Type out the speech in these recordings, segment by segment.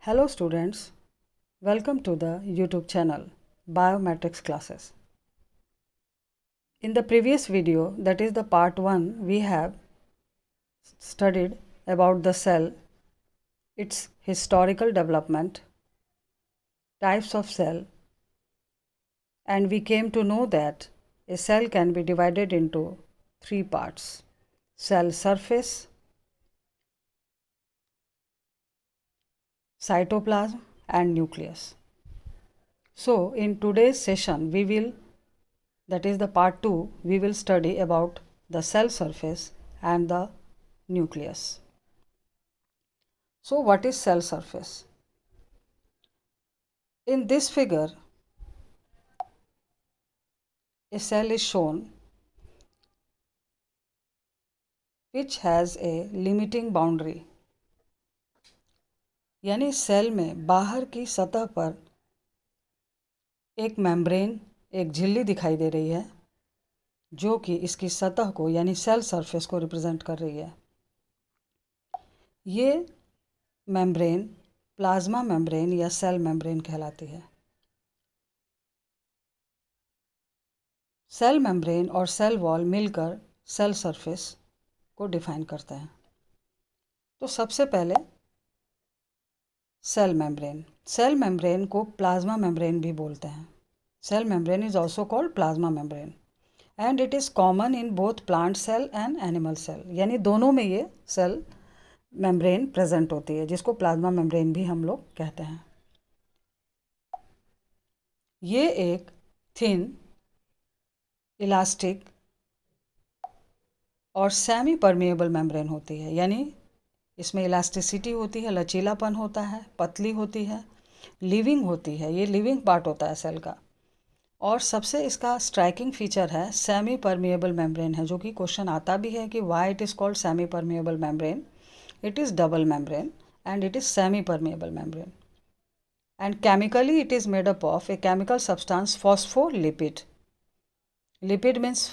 Hello students, welcome to the YouTube channel Biomatrix Classes. In the previous video, that is the part 1, we have studied about the cell, its historical development, types of cell, and we came to know that a cell can be divided into 3 parts: cell surface, cytoplasm, and nucleus. So in today's session, that is the part 2, we will study about the cell surface and the nucleus. So what is cell surface? In this figure, a cell is shown which has a limiting boundary. यानी cell में बाहर की सतह पर एक membrane, एक झिल्ली दिखाई दे रही है जो कि इसकी सतह को यानी सेल सरफेस को रिप्रेजेंट कर रही है। ये मेम्ब्रेन प्लाज्मा मेम्ब्रेन या सेल मेम्ब्रेन कहलाती है। सेल मेम्ब्रेन और सेल वॉल मिलकर सेल सरफेस को डिफाइन करते हैं। तो सबसे पहले सेल मेम्ब्रेन को प्लाज्मा मेम्ब्रेन भी बोलते हैं। Cell membrane is also called plasma membrane and it is common in both plant cell and animal cell, यानी दोनों में ये सेल मेम्ब्रेन प्रेजेंट होती है, जिसको प्लाज्मा मेम्ब्रेन भी हम लोग कहते हैं। ये एक थिन, इलास्टिक और सेमी परमिएबल मेम्ब्रेन होती है, यानी इसमें इलास्टिसिटी होती है, लचीलापन होता है, पतली होती है, लिविंग होती है, ये लिविंग पार्ट होता है सेल का। और सबसे इसका स्ट्राइकिंग फीचर है सेमी परमिएबल मेम्ब्रेन है, जो कि क्वेश्चन आता भी है कि why it is called semi permeable membrane. It is double membrane and it is semi permeable membrane and chemically it is made up of a chemical substance phospholipid. Lipid means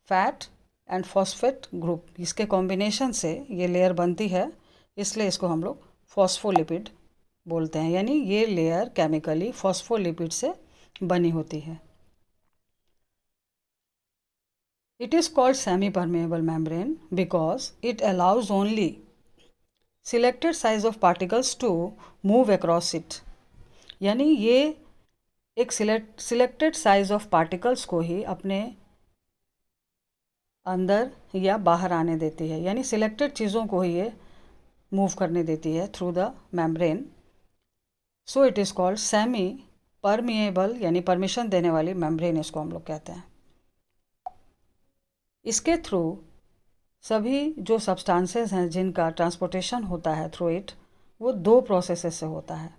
fat and phosphate group, इसके combination से ये layer बनती है, इसलिए इसको हम लोग phospholipid बोलते हैं। यानी ये लेयर केमिकली फॉस्फोलिपिड से बनी होती है। It is called semi permeable membrane because it allows only selected size of particles to move across it. यानी ये एक सिलेक्टेड साइज ऑफ पार्टिकल्स को ही अपने अंदर या बाहर आने देती है, यानी सिलेक्टेड चीज़ों को ही ये मूव करने देती है through the membrane. So it is called semi permeable, यानी परमिशन देने वाली मेम्ब्रेन इसको हम लोग कहते हैं। इसके थ्रू सभी जो सब्सटेंसेस हैं जिनका ट्रांसपोर्टेशन होता है थ्रू इट, वो 2 प्रोसेसेस से होता है।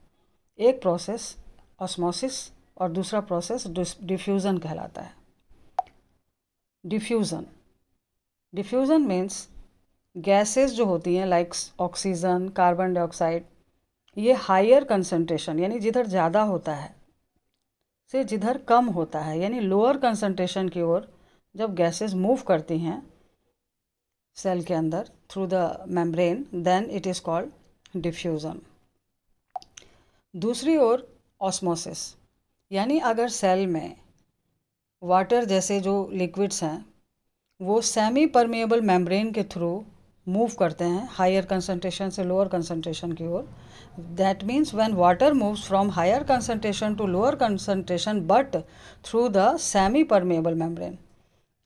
एक प्रोसेस ऑस्मोसिस और दूसरा प्रोसेस डिफ्यूज़न कहलाता है। डिफ्यूज़न मीन्स गैसेस जो होती हैं लाइक ऑक्सीजन, कार्बन डाइऑक्साइड, ये हायर कंसंट्रेशन यानी जिधर ज़्यादा होता है से जिधर कम होता है, यानी लोअर कंसंट्रेशन की ओर जब गैसेस मूव करती हैं सेल के अंदर through the membrane, then it is called diffusion. दूसरी ओर ऑस्मोसिस, यानी अगर सेल में वाटर जैसे जो लिक्विड्स हैं वो सेमी परमिएबल मेम्ब्रेन के थ्रू मूव करते हैं हायर कंसंट्रेशन से लोअर कंसंट्रेशन की ओर। That means when water moves from higher concentration to lower concentration but through the semi permeable membrane,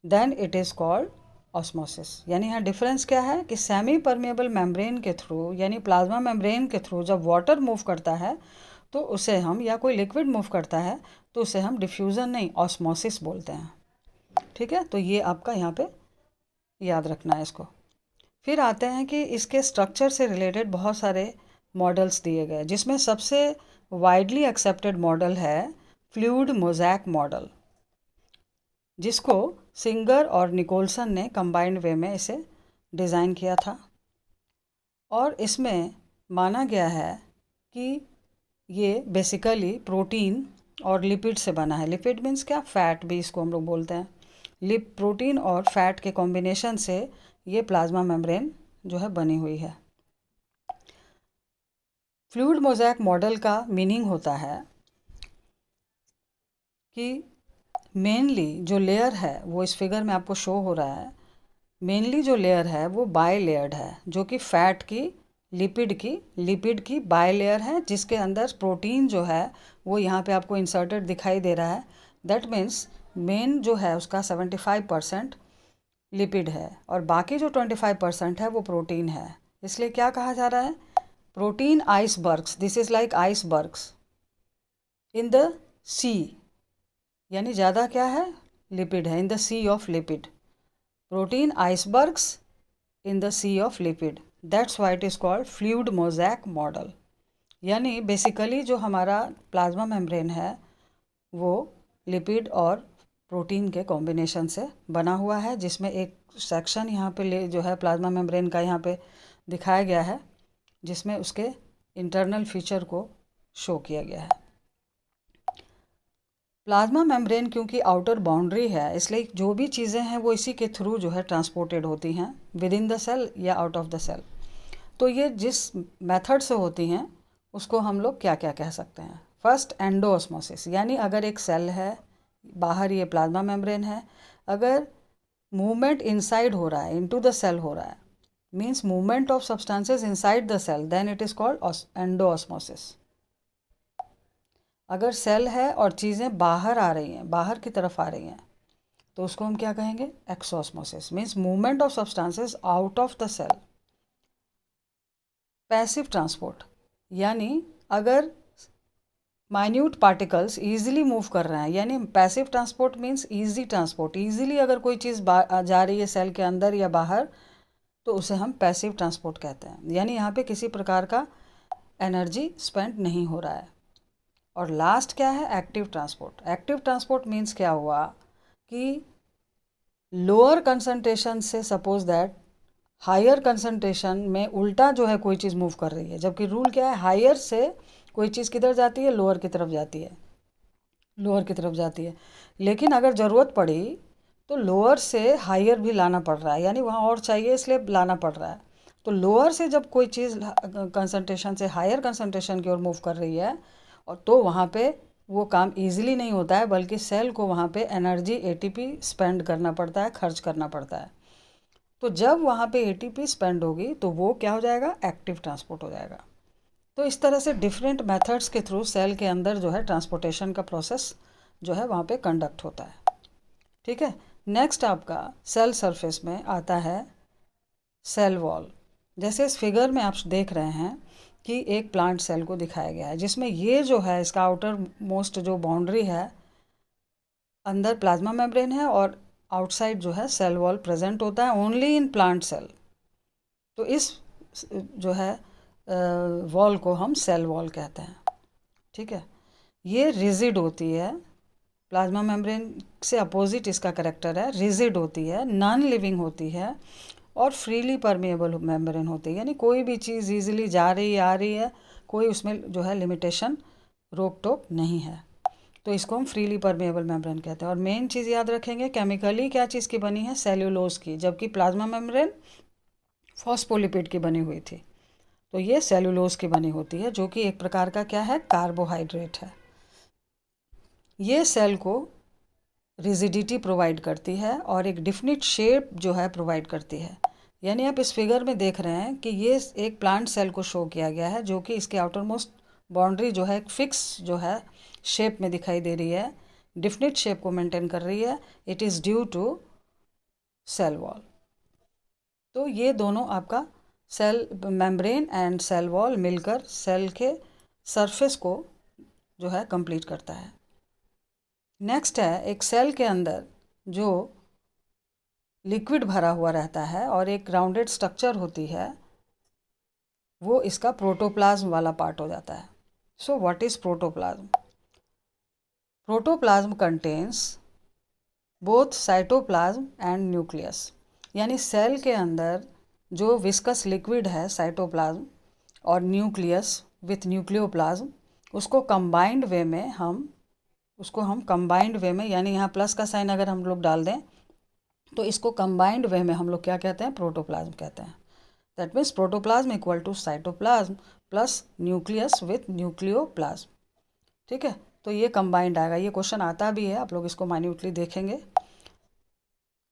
then it is called osmosis. यानी यहाँ difference क्या है कि सेमी परमिएबल मेम्ब्रेन के थ्रू यानी प्लाज्मा मेम्ब्रेन के थ्रू जब वाटर मूव करता है तो उसे हम, या कोई लिक्विड मूव करता है तो उसे हम डिफ्यूज़न नहीं ऑस्मोसिस बोलते हैं। ठीक है, तो ये आपका यहाँ पे याद रखना है इसको। फिर आते हैं कि इसके स्ट्रक्चर से रिलेटेड बहुत सारे मॉडल्स दिए गए, जिसमें सबसे वाइडली एक्सेप्टेड मॉडल है फ्लूइड मोज़ैक मॉडल, जिसको सिंगर और निकोलसन ने कंबाइंड वे में इसे डिज़ाइन किया था। और इसमें माना गया है कि ये बेसिकली प्रोटीन और लिपिड से बना है। लिपिड मीन्स क्या, फैट भी इसको हम लोग बोलते हैं। प्रोटीन और फैट के कॉम्बिनेशन से ये प्लाज्मा मेम्ब्रेन जो है बनी हुई है। फ्लूइड मोज़ेक मॉडल का मीनिंग होता है कि मेनली जो लेयर है वो इस फिगर में आपको शो हो रहा है, मेनली जो लेयर है वो बाई लेयर्ड है, जो कि फैट की लिपिड की बाई लेयर है, जिसके अंदर प्रोटीन जो है वो यहाँ पे आपको इंसर्टेड दिखाई दे रहा है। दैट मीन्स मेन जो है उसका 75% लिपिड है और बाकी जो 25% है वो प्रोटीन है। इसलिए क्या कहा जा रहा है, protein icebergs, this is like icebergs in the sea, यानी ज़्यादा क्या है, लिपिड है, in the sea of lipid, protein icebergs in the sea of lipid, that's why it is called fluid mosaic model. यानी बेसिकली जो हमारा plasma membrane है वो लिपिड और प्रोटीन के कॉम्बिनेशन से बना हुआ है, जिसमें एक सेक्शन यहाँ पे जो है प्लाज्मा मेम्ब्रेन का यहाँ पे दिखाया गया है, जिसमें उसके इंटरनल फीचर को शो किया गया है। प्लाज्मा मेम्ब्रेन क्योंकि आउटर बाउंड्री है, इसलिए जो भी चीज़ें हैं वो इसी के थ्रू जो है ट्रांसपोर्टेड होती हैं विद इन द सेल या आउट ऑफ द सेल। तो ये जिस मेथड से होती हैं उसको हम लोग क्या क्या कह सकते हैं। फर्स्ट, एंडोऑस्मोसिस, यानी अगर एक सेल है, बाहर ये प्लाज्मा मेम्ब्रेन है, अगर मूवमेंट इनसाइड हो रहा है, इनटू द सेल हो रहा है, means movement of substances inside the cell, then it is called endosmosis. अगर सेल है और चीज़ें बाहर आ रही हैं, बाहर की तरफ आ रही हैं, तो उसको हम क्या कहेंगे, exoosmosis, means movement of substances out of the cell. Passive transport, यानी अगर माइन्यूट पार्टिकल्स ईजिली मूव कर रहे हैं, यानी passive transport means easy transport, easily अगर कोई चीज़ जा रही है सेल के अंदर या बाहर, तो उसे हम पैसिव ट्रांसपोर्ट कहते हैं, यानी यहाँ पे किसी प्रकार का एनर्जी स्पेंड नहीं हो रहा है। और लास्ट क्या है, active transport. Active transport means क्या हुआ कि लोअर कंसंट्रेशन से सपोज दैट हायर कंसंट्रेशन में उल्टा जो है कोई चीज़ मूव कर रही है, जबकि रूल क्या है, हायर से कोई चीज़ किधर जाती है, लोअर की तरफ जाती है, लोअर की तरफ जाती है। लेकिन अगर ज़रूरत पड़ी तो लोअर से हायर भी लाना पड़ रहा है, यानी वहाँ और चाहिए इसलिए लाना पड़ रहा है। तो लोअर से जब कोई चीज़ कंसंट्रेशन से हायर कंसंट्रेशन की ओर मूव कर रही है, और तो वहाँ पे वो काम इजीली नहीं होता है, बल्कि सेल को वहाँ पे एनर्जी एटीपी स्पेंड करना पड़ता है, खर्च करना पड़ता है। तो जब वहाँ पे एटीपी स्पेंड होगी तो वो क्या हो जाएगा, एक्टिव ट्रांसपोर्ट हो जाएगा। तो इस तरह से डिफरेंट मेथड्स के थ्रू सेल के अंदर जो है ट्रांसपोर्टेशन का प्रोसेस जो है वहाँ पे कंडक्ट होता है। ठीक है, नेक्स्ट आपका सेल सरफेस में आता है सेल वॉल। जैसे इस फिगर में आप देख रहे हैं कि एक प्लांट सेल को दिखाया गया है, जिसमें ये जो है इसका आउटर मोस्ट जो बाउंड्री है, अंदर प्लाज्मा मेम्ब्रेन है और आउटसाइड जो है सेल वॉल प्रेजेंट होता है ओनली इन प्लांट सेल। तो इस जो है वॉल को हम सेल वॉल कहते हैं। ठीक है, ये रिजिड होती है, प्लाज्मा मेम्ब्रेन से अपोजिट इसका करेक्टर है, रिजिड होती है, नॉन लिविंग होती है और फ्रीली परमेएबल मेम्ब्रेन होती है, यानी कोई भी चीज़ ईजिली जा रही आ रही है, कोई उसमें जो है लिमिटेशन रोक टोक नहीं है, तो इसको हम फ्रीली परमेएबल मेम्ब्रेन कहते हैं। और मेन चीज़ याद रखेंगे, केमिकली क्या चीज़ की बनी है, सेल्यूलोज की, जबकि प्लाज्मा मेम्ब्रेन फॉस्फोलिपिड की बनी हुई थी, तो ये सेल्यूलोज की बनी होती है, जो कि एक प्रकार का क्या है, कार्बोहाइड्रेट है। ये सेल को रिजिडिटी प्रोवाइड करती है और एक डिफिनिट शेप जो है प्रोवाइड करती है। यानी आप इस फिगर में देख रहे हैं कि ये एक प्लांट सेल को शो किया गया है, जो कि इसके आउटर मोस्ट बाउंड्री जो है एक फिक्स जो है शेप में दिखाई दे रही है, डिफिनिट शेप को मेंटेन कर रही है। It is due to cell wall. तो ये दोनों आपका cell membrane and cell wall मिलकर सेल के सरफेस को जो है कंप्लीट करता है। नेक्स्ट है, एक सेल के अंदर जो लिक्विड भरा हुआ रहता है और एक राउंडेड स्ट्रक्चर होती है, वो इसका प्रोटोप्लाज्म वाला पार्ट हो जाता है। So what is protoplasm? Protoplasm contains both cytoplasm and nucleus, यानी सेल के अंदर जो विस्कस लिक्विड है साइटोप्लाज्म और न्यूक्लियस विथ न्यूक्लियोप्लाज्म, उसको कंबाइंड वे में यानी यहाँ प्लस का साइन अगर हम लोग डाल दें तो इसको कंबाइंड वे में हम लोग क्या कहते हैं, प्रोटोप्लाज्म कहते हैं। That means protoplasm equal to cytoplasm plus nucleus with nucleoplasm. ठीक है, तो ये कंबाइंड आएगा। ये क्वेश्चन आता भी है, आप लोग इसको माइन्यूटली देखेंगे।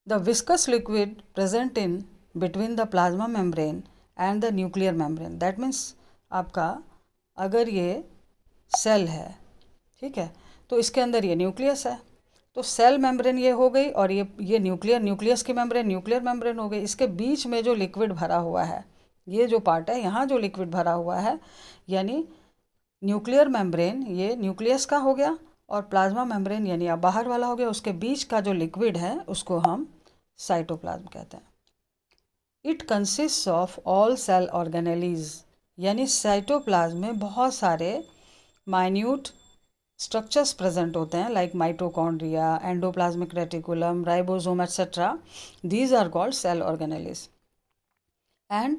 The viscous liquid present in between the plasma membrane and the nuclear membrane, that means आपका अगर ये सेल है, ठीक है, तो इसके अंदर ये न्यूक्लियस है, तो सेल मेम्ब्रेन ये हो गई, और ये न्यूक्लियस की मेम्ब्रेन न्यूक्लियर मेम्ब्रेन हो गई। इसके बीच में जो लिक्विड भरा हुआ है, ये जो पार्ट है, यहाँ जो लिक्विड भरा हुआ है, यानी न्यूक्लियर मेम्ब्रेन ये न्यूक्लियस का हो गया, और प्लाज्मा मेम्ब्रेन यानी अब बाहर वाला हो गया। उसके बीच का जो लिक्विड है उसको हम साइटोप्लाज्म कहते हैं। It consist of all cell organelles, यानी साइटोप्लाज्म में बहुत सारे माइन्यूट स्ट्रक्चर्स प्रेजेंट होते हैं, like mitochondria, endoplasmic reticulum, ribosome etcetera. These are called cell organelles and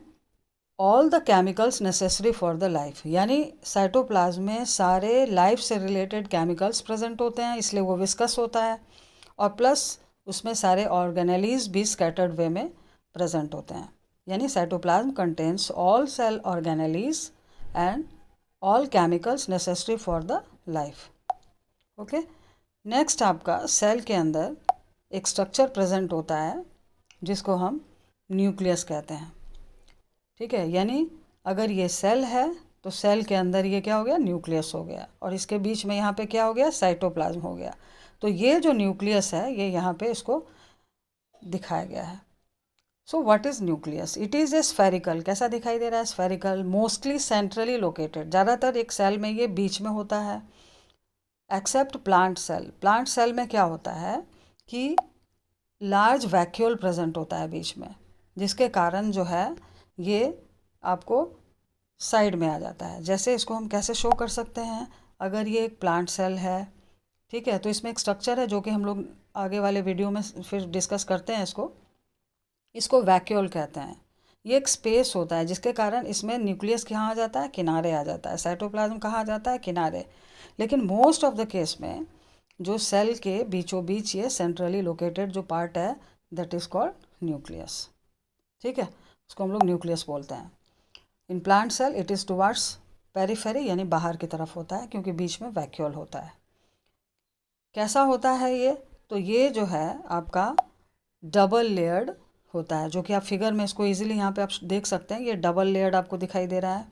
all the chemicals necessary for the life, यानी साइटोप्लाज्म में सारे लाइफ से रिलेटेड केमिकल्स प्रेजेंट होते हैं, इसलिए वो विस्कस होता है, और प्लस उसमें सारे ऑर्गेनेलीज भी स्कैटर्ड वे में प्रेजेंट होते हैं। यानी cytoplasm contains all cell organelles and all chemicals necessary for the life. Okay, next आपका सेल के अंदर एक स्ट्रक्चर प्रेजेंट होता है जिसको हम न्यूक्लियस कहते हैं। ठीक है, यानी अगर ये सेल है तो सेल के अंदर ये क्या हो गया, न्यूक्लियस हो गया, और इसके बीच में यहाँ पे क्या हो गया, साइटोप्लाज्म हो गया। तो ये जो न्यूक्लियस है ये यहाँ पे इसको दिखाया गया है। So what is nucleus? It is a spherical, कैसा दिखाई दे रहा है, स्फेरिकल, मोस्टली सेंट्रली लोकेटेड, ज़्यादातर एक सेल में ये बीच में होता है, except plant cell. Plant cell में क्या होता है कि लार्ज वैक्यूल प्रेजेंट होता है बीच में, जिसके कारण जो है ये आपको साइड में आ जाता है। जैसे इसको हम कैसे शो कर सकते हैं, अगर ये एक प्लांट सेल है, ठीक है, तो इसमें एक स्ट्रक्चर है जो कि हम लोग आगे वाले वीडियो में फिर डिस्कस करते हैं। इसको वैक्यूल कहते हैं। ये एक स्पेस होता है जिसके कारण इसमें न्यूक्लियस कहाँ आ जाता है, किनारे आ जाता है, साइटोप्लाज्म कहाँ आ जाता है, किनारे। लेकिन मोस्ट ऑफ द केस में जो सेल के बीचों बीच ये सेंट्रली लोकेटेड जो पार्ट है, दैट इज़ कॉल्ड न्यूक्लियस। ठीक है, उसको हम लोग न्यूक्लियस बोलते हैं। In plant cell it is towards periphery, यानी बाहर की तरफ होता है, क्योंकि बीच में वैक्यूल होता है। कैसा होता है ये? तो ये जो है आपका डबल लेयर्ड होता है, जो कि आप फिगर में इसको इजीली यहाँ पे आप देख सकते हैं। ये डबल लेयर्ड आपको दिखाई दे रहा है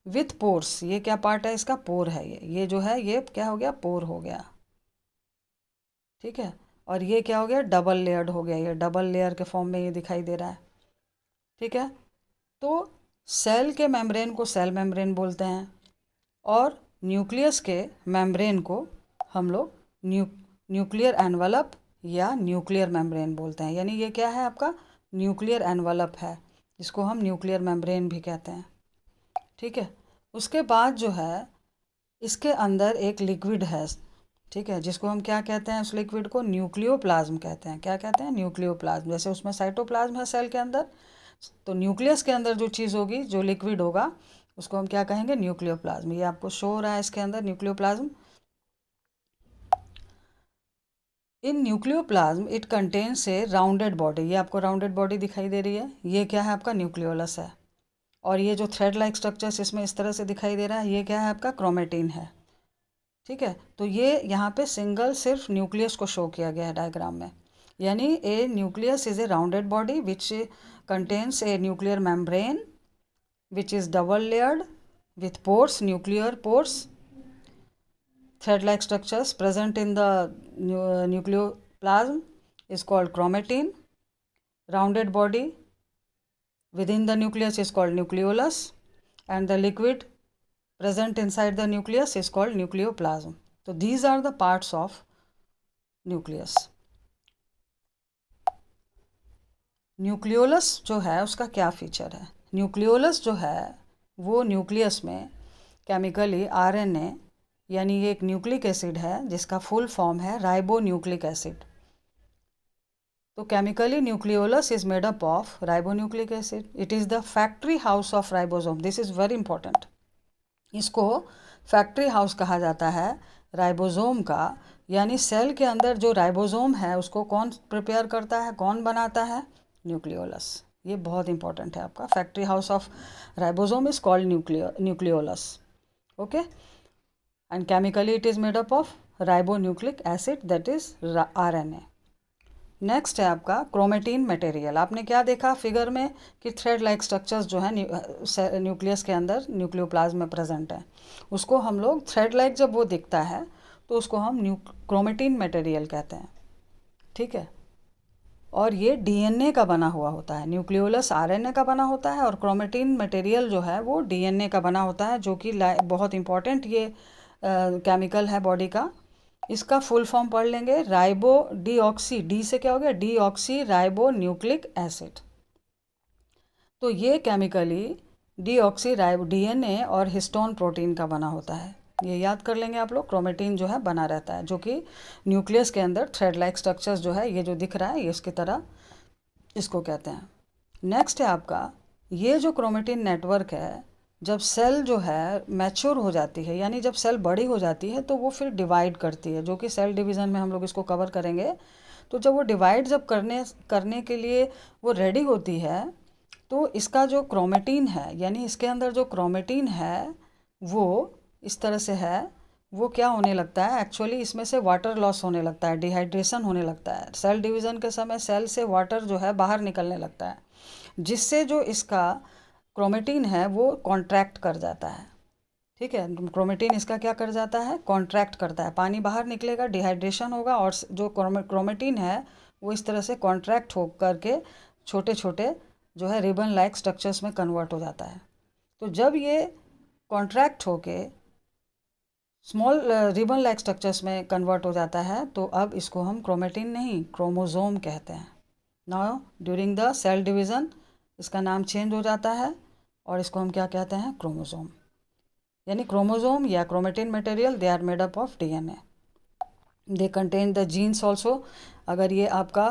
विथ पोर्स। ये क्या पार्ट है इसका, पोर है। ये जो है ये क्या हो गया, पोर हो गया। ठीक है, और ये क्या हो गया, डबल लेयर्ड हो गया, ये डबल लेयर के फॉर्म में ये दिखाई दे रहा है। ठीक है, तो सेल के मेम्ब्रेन को सेल मेम्ब्रेन बोलते हैं, और न्यूक्लियस के मेम्ब्रेन को हम लोग न्यूक्लियर एनवलप या न्यूक्लियर मेम्ब्रेन बोलते हैं। यानी ये क्या है आपका, न्यूक्लियर एनवलप है, जिसको हम न्यूक्लियर मेम्ब्रेन भी कहते हैं। ठीक है, उसके बाद जो है इसके अंदर एक लिक्विड है, ठीक है, जिसको हम क्या कहते हैं, उस लिक्विड को न्यूक्लियोप्लाज्म कहते हैं। क्या कहते हैं, न्यूक्लियोप्लाज्म। जैसे उसमें साइटोप्लाज्म है सेल के अंदर, तो न्यूक्लियस के अंदर जो चीज़ होगी, जो लिक्विड होगा, उसको हम क्या कहेंगे, न्यूक्लियोप्लाज्म। ये आपको शो हो रहा है इसके अंदर nucleoplasm. In nucleoplasm it contains A rounded body. ये आपको राउंडेड बॉडी दिखाई दे रही है, ये क्या है आपका, न्यूक्लियोलस है। और ये जो थ्रेड लाइक स्ट्रक्चर्स इसमें इस तरह से दिखाई दे रहा है, ये क्या है आपका, क्रोमेटिन है। ठीक है, तो ये यहाँ पे सिंगल सिर्फ न्यूक्लियस को शो किया गया है डायग्राम में। यानी a nucleus is a rounded body which contains a nuclear membrane which is double layered with pores, nuclear pores, thread-like structures present in the nucleoplasm is called chromatin. Rounded body within the nucleus is called nucleolus, and the liquid present inside the nucleus is called nucleoplasm. So these are the parts of nucleus. Nucleolus जो है उसका क्या feature है? Nucleolus जो है वो nucleus में chemically RNA, यानी ये एक न्यूक्लिक एसिड है जिसका फुल फॉर्म है राइबो न्यूक्लिक एसिड। तो chemically nucleolus is made up of ribo nucleic acid. It is the factory house of ribosome. This is very important. इसको फैक्ट्री हाउस कहा जाता है राइबोसोम का। यानी सेल के अंदर जो राइबोसोम है उसको कौन प्रिपेयर करता है, कौन बनाता है, न्यूक्लियोलस। ये बहुत इंपॉर्टेंट है आपका। Factory house of ribosome is called nucleolus. Okay, and chemically it is made up of ribonucleic acid, that is RNA। Next है आपका क्रोमेटिन मटेरियल। आपने क्या देखा फिगर में कि थ्रेड लाइक स्ट्रक्चर्स जो है न्यूक्लियस के अंदर न्यूक्लियोप्लाज्म में प्रेजेंट है, उसको हम लोग थ्रेड लाइक जब वो दिखता है तो उसको हम क्रोमेटिन मटेरियल कहते हैं। ठीक है, और ये DNA का बना हुआ होता है। न्यूक्लियोलस RNA का बना होता है और क्रोमेटिन मटेरियल जो है वो DNA का बना होता है, जो कि बहुत इंपॉर्टेंट ये केमिकल है बॉडी का। इसका फुल फॉर्म पढ़ लेंगे, राइबो डीऑक्सी, डी से क्या हो गया, डीऑक्सी राइबो न्यूक्लिक एसिड। तो ये केमिकली डीऑक्सी राइबो DNA और हिस्टोन प्रोटीन का बना होता है। ये याद कर लेंगे आप लोग। क्रोमेटिन जो है बना रहता है, जो कि न्यूक्लियस के अंदर थ्रेड लाइक स्ट्रक्चर्स जो है, ये जो दिख रहा है ये इसकी तरह, इसको कहते हैं। नेक्स्ट है आपका ये जो क्रोमेटिन नेटवर्क है, जब सेल जो है मैच्योर हो जाती है, यानी जब सेल बड़ी हो जाती है तो वो फिर डिवाइड करती है, जो कि सेल डिवीज़न में हम लोग इसको कवर करेंगे। तो जब वो डिवाइड जब करने के लिए वो रेडी होती है, तो इसका जो क्रोमेटिन है, यानी इसके अंदर जो क्रोमेटिन है वो इस तरह से है, वो क्या होने लगता है, एक्चुअली इसमें से वाटर लॉस होने लगता है, डिहाइड्रेशन होने लगता है। सेल डिवीज़न के समय सेल से वाटर जो है बाहर निकलने लगता है, जिससे जो इसका क्रोमेटिन है वो कॉन्ट्रैक्ट कर जाता है। ठीक है, क्रोमेटिन इसका क्या कर जाता है, कॉन्ट्रैक्ट करता है, पानी बाहर निकलेगा, डिहाइड्रेशन होगा, और जो क्रोमेटिन है वो इस तरह से कॉन्ट्रैक्ट हो करके छोटे छोटे जो है रिबन लाइक स्ट्रक्चर्स में कन्वर्ट हो जाता है। तो जब ये कॉन्ट्रैक्ट होके स्मॉल रिबन लाइक स्ट्रक्चर्स में कन्वर्ट हो जाता है, तो अब इसको हम क्रोमेटिन नहीं क्रोमोसोम कहते हैं। Now during the cell division इसका नाम चेंज हो जाता है और इसको हम क्या कहते हैं, क्रोमोसोम। यानी क्रोमोसोम या chromatin material, they are made up of DNA। They contain the genes also. अगर ये आपका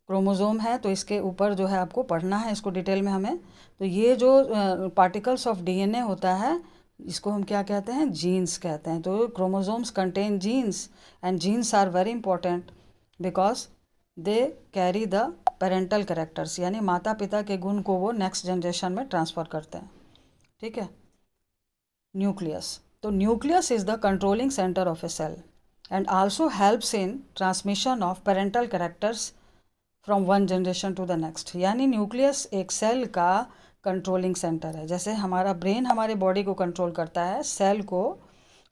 क्रोमोसोम है तो इसके ऊपर जो है आपको पढ़ना है इसको डिटेल में हमें। तो ये जो पार्टिकल्स ऑफ DNA होता है, इसको हम क्या कहते हैं, जीन्स कहते हैं। तो chromosomes contain genes, and genes are very important because they carry the parental characters, यानी माता पिता के गुण को वो नेक्स्ट जनरेशन में ट्रांसफ़र करते हैं। ठीक है, न्यूक्लियस। तो nucleus is the controlling centre of a cell and also helps in transmission of parental characters from one generation to the next. यानी न्यूक्लियस एक सेल का कंट्रोलिंग सेंटर है। जैसे हमारा ब्रेन हमारे बॉडी को कंट्रोल करता है, सेल को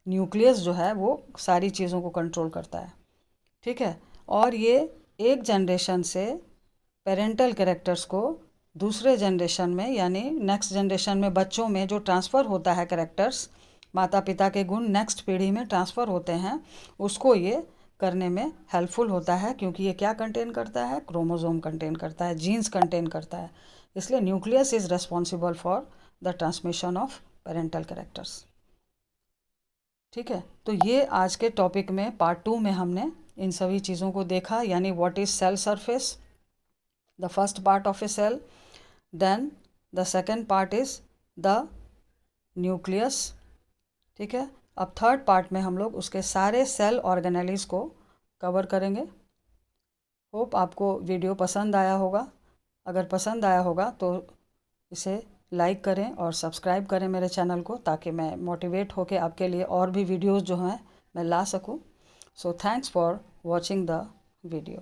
न्यूक्लियस जो है वो सारी चीज़ों को कंट्रोल करता है। ठीक है, और ये एक जनरेशन से पेरेंटल कैरेक्टर्स को दूसरे जनरेशन में, यानी नेक्स्ट जनरेशन में बच्चों में जो ट्रांसफ़र होता है कैरेक्टर्स, माता पिता के गुण नेक्स्ट पीढ़ी में ट्रांसफ़र होते हैं, उसको ये करने में हेल्पफुल होता है, क्योंकि ये क्या कंटेन करता है, क्रोमोसोम कंटेन करता है, जीन्स कंटेन करता है। इसलिए nucleus is responsible for the transmission of parental characters. ठीक है, तो ये आज के टॉपिक में पार्ट 2 में हमने इन सभी चीज़ों को देखा, यानी what is cell surface, the first part of a cell, then the second part is the nucleus। ठीक है, अब थर्ड पार्ट में हम लोग उसके सारे सेल ऑर्गेनेलिज को कवर करेंगे। होप आपको वीडियो पसंद आया होगा। अगर पसंद आया होगा तो इसे लाइक करें और सब्सक्राइब करें मेरे चैनल को, ताकि मैं मोटिवेट होकर आपके लिए और भी वीडियोज़ जो हैं मैं ला सकूं। So thanks for watching the video.